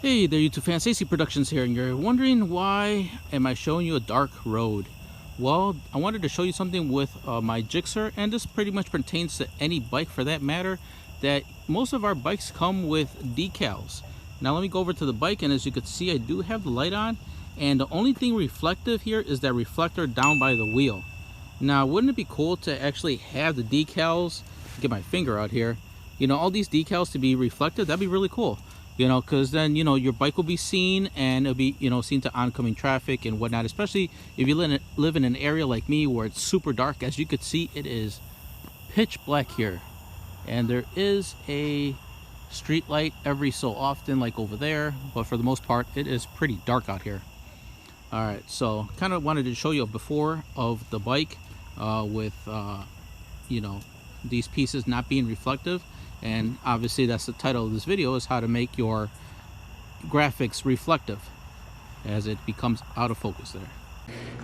Hey there YouTube fans, AC Productions here, and you're wondering why am I showing you a dark road? Well, I wanted to show you something with my Gixxer, and this pretty much pertains to any bike for that matter, that most of our bikes come with decals. Now let me go over to the bike, and as you can see I do have the light on, and the only thing reflective here is that reflector down by the wheel. Now wouldn't it be cool to actually have the decals, get my finger out here, you know, all these decals to be reflective? That'd be really cool. You know, because then, you know, your bike will be seen, and it'll be, you know, seen to oncoming traffic and whatnot, especially if you live in an area like me where it's super dark. As you could see, it is pitch black here, and there is a street light every so often like over there, but for the most part it is pretty dark out here. All right, so kind of wanted to show you a before of the bike with you know, these pieces not being reflective. And obviously that's the title of this video, is how to make your graphics reflective as it becomes out of focus there.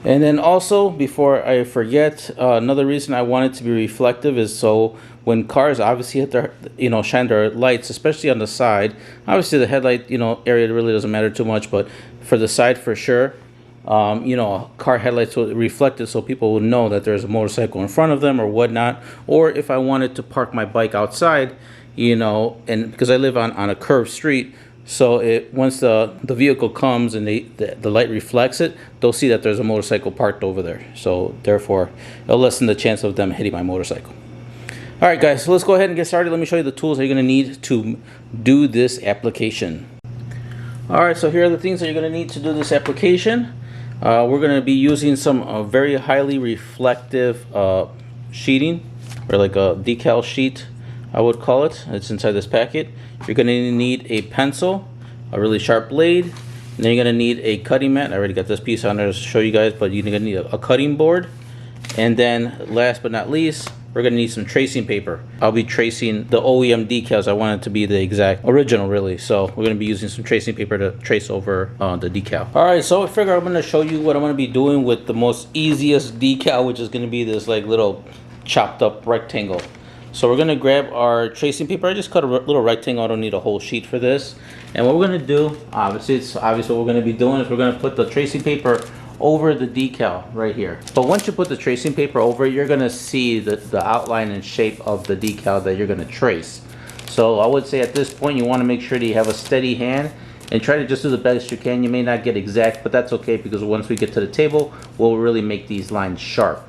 And then also, before I forget, another reason I want it to be reflective is so when cars obviously hit their, you know, shine their lights, especially on the side. Obviously the headlight, you know, area really doesn't matter too much, but for the side for sure. You know, car headlights will reflect it so people will know that there's a motorcycle in front of them or whatnot. Or if I wanted to park my bike outside, you know, and because I live on a curved street, so once the vehicle comes and the light reflects it, they'll see that there's a motorcycle parked over there. So therefore, it'll lessen the chance of them hitting my motorcycle. All right, guys, so let's go ahead and get started. Let me show you the tools that you're going to need to do this application. All right, so here are the things that you're going to need to do this application. We're going to be using some very highly reflective sheeting, or like a decal sheet, I would call it. It's inside this packet. You're going to need a pencil, a really sharp blade, and then you're going to need a cutting mat. I already got this piece on there to show you guys, but you're going to need a cutting board. And then last but not least, we're going to need some tracing paper. I'll be tracing the OEM decals. I want it to be the exact original, really. So we're going to be using some tracing paper to trace over the decal. All right, so I figure I'm going to show you what I'm going to be doing with the most easiest decal, which is going to be this like little chopped up rectangle. So we're going to grab our tracing paper. I just cut a little rectangle. I don't need a whole sheet for this. And what we're going to do, obviously what we're going to be doing is we're going to put the tracing paper over the decal right here. But once you put the tracing paper over it, you're going to see the outline and shape of the decal that you're going to trace. So I would say at this point you want to make sure that you have a steady hand and try to just do the best you can. You may not get exact, but that's okay, because once we get to the table, we'll really make these lines sharp.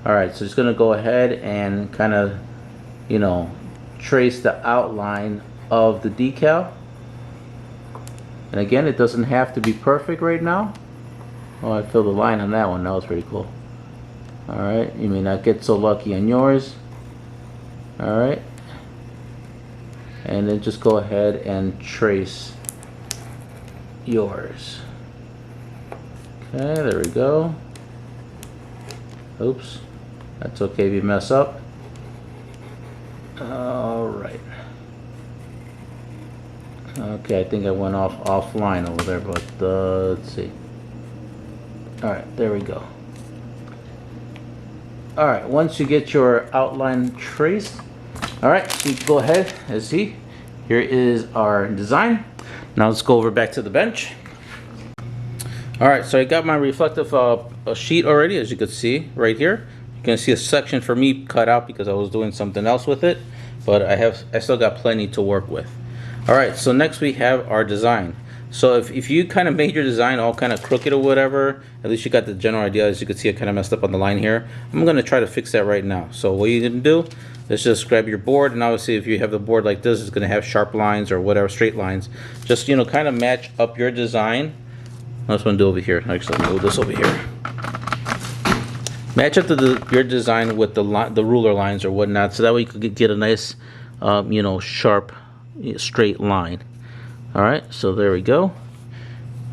Alright, so just going to go ahead and kind of, you know, trace the outline of the decal. And again, it doesn't have to be perfect right now. Oh, I filled the line on that one. That was pretty cool. Alright, you may not get so lucky on yours. Alright. And then just go ahead and trace yours. Okay, there we go. Oops. That's okay if you mess up. Alright. Okay, I think I went offline over there, but let's see. Alright, there we go. Alright, once you get your outline traced, alright, so you can go ahead and see. Here is our design. Now let's go over back to the bench. Alright, so I got my reflective sheet already, as you can see right here. You can see a section for me cut out because I was doing something else with it, but I still got plenty to work with. Alright, so next we have our design. So if you kind of made your design all kind of crooked or whatever, at least you got the general idea. As you can see, I kind of messed up on the line here. I'm going to try to fix that right now. So what you're going to do is just grab your board, and obviously if you have the board like this, it's going to have sharp lines or whatever, straight lines. Just, you know, kind of match up your design. That's what I'm going to do over here. Actually, I'm going to move this over here. Match up your design with the ruler lines or whatnot, so that way you could get a nice, you know, sharp, straight line. Alright, so there we go.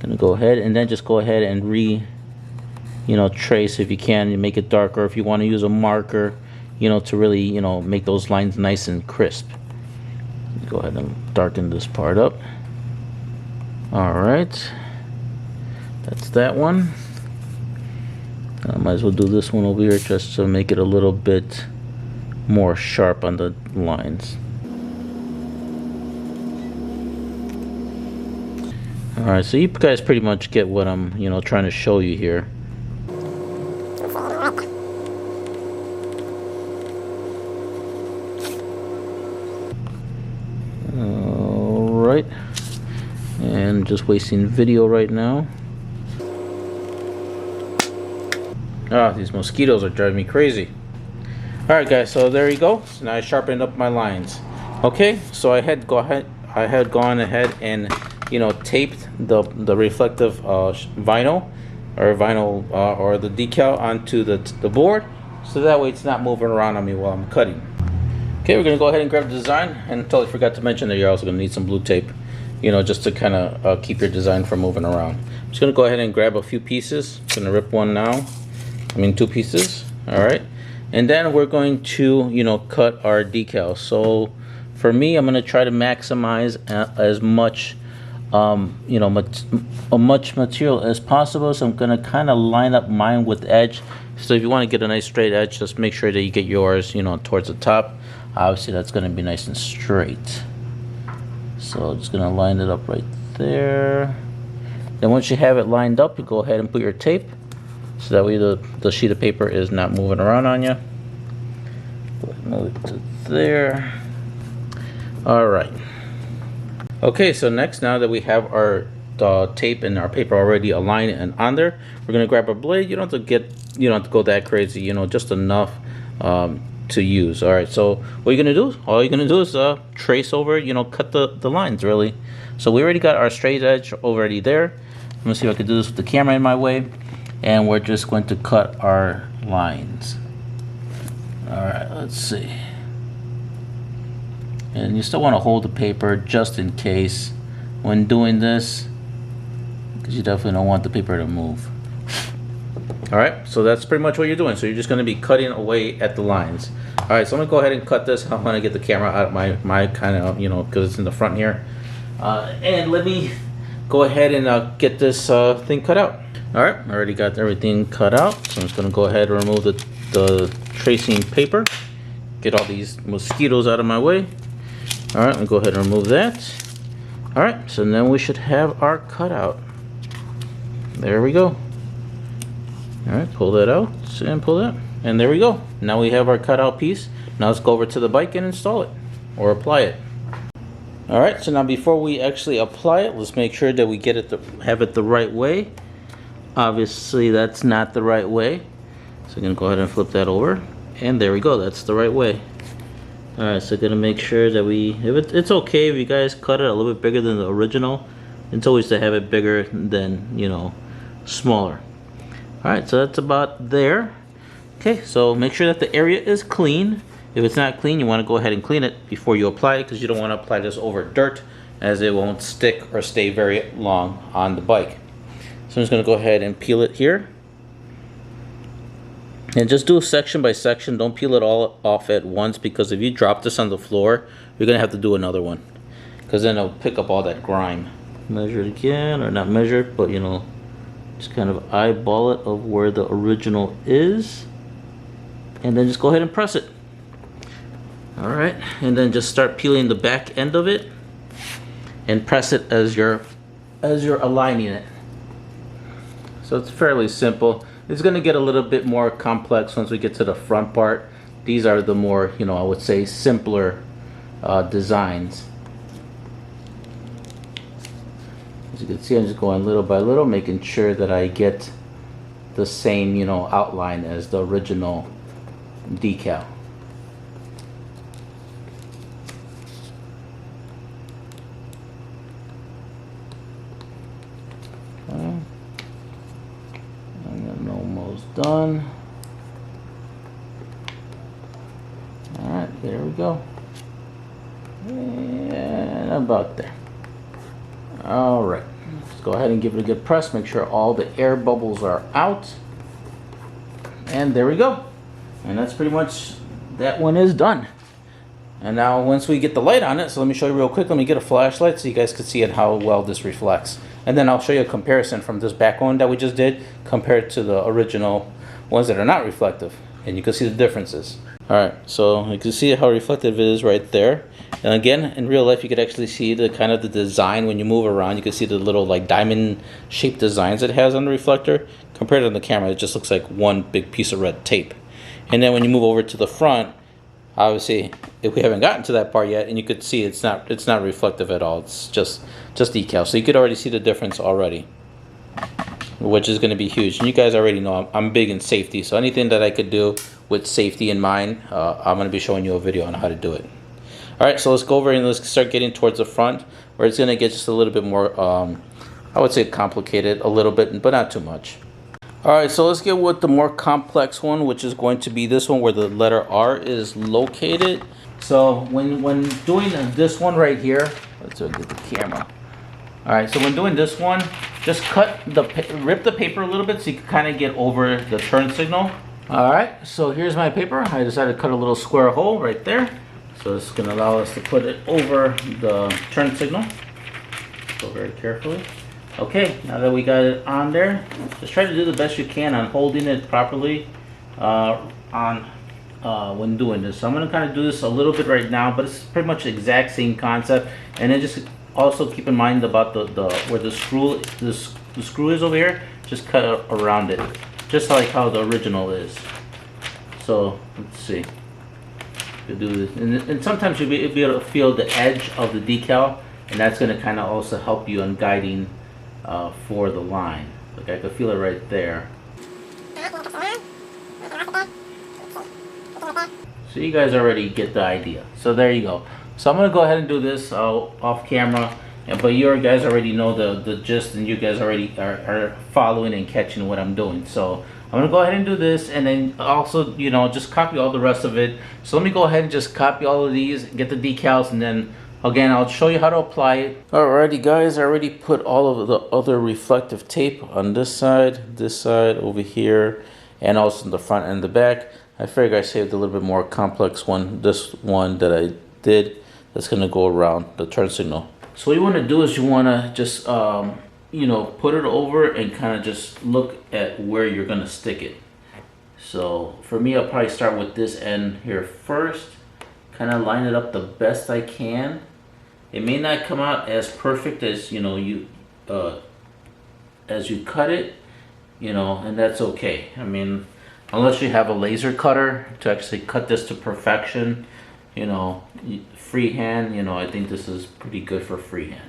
Gonna go ahead and then just go ahead and trace if you can, and make it darker. If you want to use a marker, you know, to really, you know, make those lines nice and crisp. Go ahead and darken this part up. Alright, that's that one. I might as well do this one over here just to make it a little bit more sharp on the lines. Alright, so you guys pretty much get what I'm, trying to show you here. Alright. And just wasting video right now. Ah, these mosquitoes are driving me crazy. Alright guys, so there you go. So now I sharpened up my lines. Okay, so I had gone ahead and taped the reflective vinyl or the decal onto the board, so that way it's not moving around on me while I'm cutting. Okay, we're gonna go ahead and grab the design, and totally forgot to mention that you're also gonna need some blue tape, just to kind of keep your design from moving around. I'm just gonna go ahead and grab a few pieces. I'm gonna rip one now. I mean 2 pieces. All right, and then we're going to cut our decals. So for me, I'm gonna try to maximize as much much material as possible. So I'm gonna kind of line up mine with edge. So if you want to get a nice straight edge, just make sure that you get yours towards the top. Obviously that's going to be nice and straight. So I'm just going to line it up right there. Then once you have it lined up, you go ahead and put your tape, so that way the sheet of paper is not moving around on you. Go ahead and move it to there. Alright. Okay, so next, now that we have our tape and our paper already aligned and on there, we're going to grab a blade. You don't have to go that crazy, just enough to use. All right, so what you're gonna do is trace over, cut the lines really. So we already got our straight edge already there. I'm gonna see if I can do this with the camera in my way, and we're just going to cut our lines. All right, let's see. And you still want to hold the paper just in case when doing this, because you definitely don't want the paper to move. Alright, so that's pretty much what you're doing. So you're just going to be cutting away at the lines. Alright, so I'm going to go ahead and cut this. I'm going to get the camera out of my kind of, because it's in the front here. And let me go ahead and get this thing cut out. Alright, I already got everything cut out. So I'm just going to go ahead and remove the tracing paper. Get all these mosquitoes out of my way. Alright, let me go ahead and remove that. Alright, so then we should have our cutout. There we go. Alright, pull that out and pull that. And there we go. Now we have our cutout piece. Now let's go over to the bike and install it or apply it. Alright, so now before we actually apply it, let's make sure that we get it have it the right way. Obviously that's not the right way. So I'm going to go ahead and flip that over. And there we go, that's the right way. Alright, so gonna make sure that it's okay if you guys cut it a little bit bigger than the original. It's always to have it bigger than, smaller. Alright, so that's about there. Okay, so make sure that the area is clean. If it's not clean, you want to go ahead and clean it before you apply it, because you don't want to apply this over dirt, as it won't stick or stay very long on the bike. So I'm just going to go ahead and peel it here. And just do section by section. Don't peel it all off at once, because if you drop this on the floor, you're going to have to do another one, because then it'll pick up all that grime. Measure it again, or not measure it, but just kind of eyeball it of where the original is, and then just go ahead and press it. Alright, and then just start peeling the back end of it and press it as you're aligning it. So it's fairly simple. It's going to get a little bit more complex once we get to the front part. These are the more, I would say simpler designs. As you can see, I'm just going little by little, making sure that I get the same, outline as the original decal. I'm almost done. Alright, there we go. And about there. Alright, let's go ahead and give it a good press. Make sure all the air bubbles are out. And there we go. And that's pretty much, that one is done. And now once we get the light on it, so let me show you real quick. Let me get a flashlight so you guys can see it, how well this reflects. And then I'll show you a comparison from this back one that we just did compared to the original ones that are not reflective. And you can see the differences. Alright, so you can see how reflective it is right there. And again, in real life, you could actually see the kind of the design when you move around. You can see the little like diamond shaped designs it has on the reflector. Compared to the camera, it just looks like one big piece of red tape. And then when you move over to the front, obviously, if we haven't gotten to that part yet, and you could see it's not reflective at all. It's just decal. So you could already see the difference already, which is going to be huge. And you guys already know I'm big in safety, so anything that I could do with safety in mind, I'm going to be showing you a video on how to do it. Alright, so let's go over and let's start getting towards the front, where it's going to get just a little bit more, I would say complicated a little bit, but not too much. Alright, so let's get with the more complex one, which is going to be this one where the letter R is located. So when doing this one right here, let's get the camera. Alright, so when doing this one, just rip the paper a little bit so you can kind of get over the turn signal. Alright, so here's my paper. I decided to cut a little square hole right there. So this is going to allow us to put it over the turn signal. Go very carefully. Okay, now that we got it on there, just try to do the best you can on holding it properly when doing this. So I'm going to kind of do this a little bit right now, but it's pretty much the exact same concept. And then just also keep in mind about where the screw is over here. Just cut around it, just like how the original is. So let's see. You do this, and sometimes you'll be able to feel the edge of the decal, and that's going to kind of also help you on guiding for the line. Like I could feel it right there. So you guys already get the idea. So there you go. So I'm going to go ahead and do this off camera, but you guys already know the gist, and you guys already are following and catching what I'm doing. So I'm going to go ahead and do this, and then also, you know, just copy all the rest of it. So let me go ahead and just copy all of these, get the decals, and then again, I'll show you how to apply it. Alrighty guys, I already put all of the other reflective tape on this side, over here, and also in the front and the back. I figured I saved a little bit more complex one, this one that I did, that's going to go around the turn signal. So what you want to do is you want to just, you know, put it over and kind of just look at where you're going to stick it. So for me, I'll probably start with this end here first, kind of line it up the best I can. It may not come out as perfect as, you know, as you cut it, you know, and that's okay. I mean, unless you have a laser cutter to actually cut this to perfection, you know, freehand, you know, I think this is pretty good for freehand.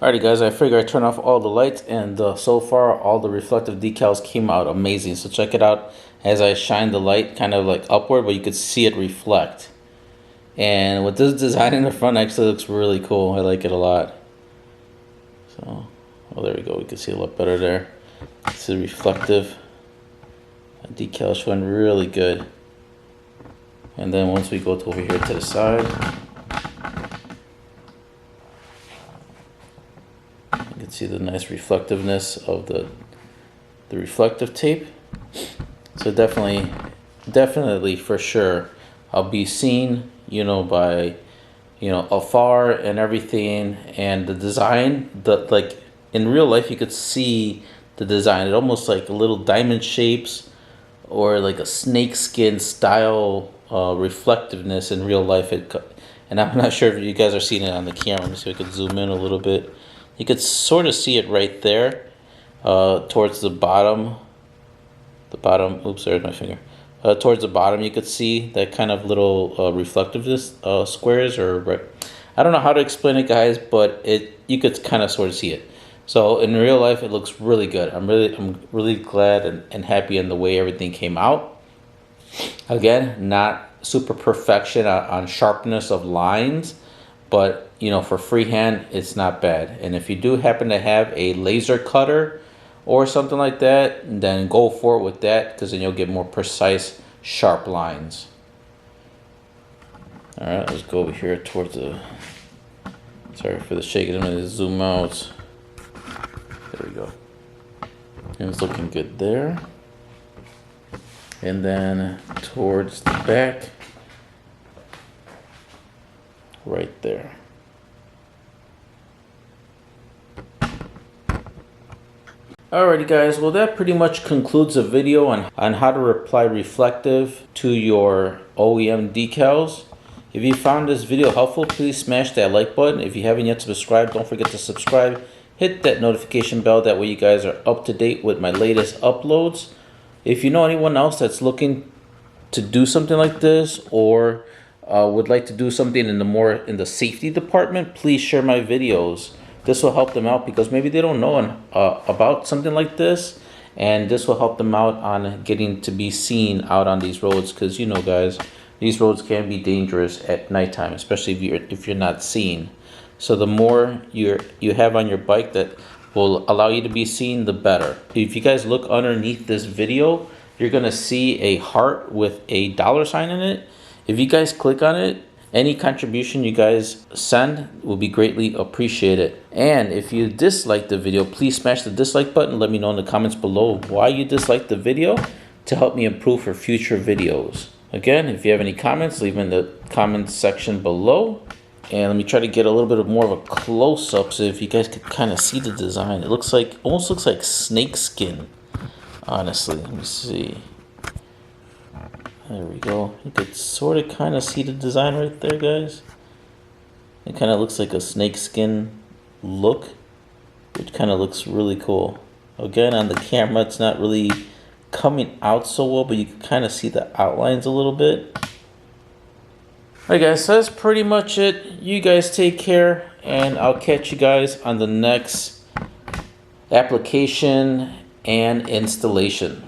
Alrighty guys, I figure I turn off all the lights, and so far all the reflective decals came out amazing. So check it out as I shine the light kind of like upward, but you could see it reflect. And with this design in the front actually looks really cool. I like it a lot. So, oh, there we go. We can see a lot better there. It's a reflective decal showing really good. And then once we go over here to the side, you can see the nice reflectiveness of the reflective tape. So definitely for sure, I'll be seen, you know, by, you know, afar and everything. And the design, like in real life, you could see the design. It almost like little diamond shapes or like a snake skin style reflectiveness in real life. And I'm not sure if you guys are seeing it on the camera. Let me see if I could zoom in a little bit. You could sort of see it right there towards the bottom. Oops, there's my finger. Towards the bottom, you could see that kind of little reflectiveness squares, or I don't know how to explain it, guys, but you could kind of sort of see it. So in real life, it looks really good. I'm really glad and happy in the way everything came out. Again, not super perfection on sharpness of lines, but you know, for freehand, it's not bad. And if you do happen to have a laser cutter or something like that, then go for it with that, because then you'll get more precise, sharp lines. All right, let's go over here towards the, sorry for the shaking, I'm gonna zoom out. There we go. And it's looking good there. And then towards the back, right there. Alrighty guys, well that pretty much concludes the video on how to apply reflective to your OEM decals. If you found this video helpful, please smash that like button. If you haven't yet subscribed, don't forget to subscribe. Hit that notification bell, that way you guys are up to date with my latest uploads. If you know anyone else that's looking to do something like this, or would like to do something in the safety department, please share my videos. This will help them out because maybe they don't know about something like this, and this will help them out on getting to be seen out on these roads, because you know guys, these roads can be dangerous at nighttime, especially if you're not seen. So the more you have on your bike that will allow you to be seen, the better. If you guys look underneath this video, you're gonna see a heart with a $sign in it. If you guys click on it, any contribution you guys send will be greatly appreciated. And if you dislike the video, please smash the dislike button. Let me know in the comments below why you disliked the video to help me improve for future videos. Again, if you have any comments, leave them in the comments section below. And let me try to get a little bit more of a close-up so if you guys could kind of see the design. It almost looks like snake skin, honestly. Let me see. There we go. You could sort of kind of see the design right there, guys. It kind of looks like a snake skin look, which kind of looks really cool. Again, on the camera, it's not really coming out so well, but you can kind of see the outlines a little bit. Alright guys, so that's pretty much it. You guys take care, and I'll catch you guys on the next application and installation.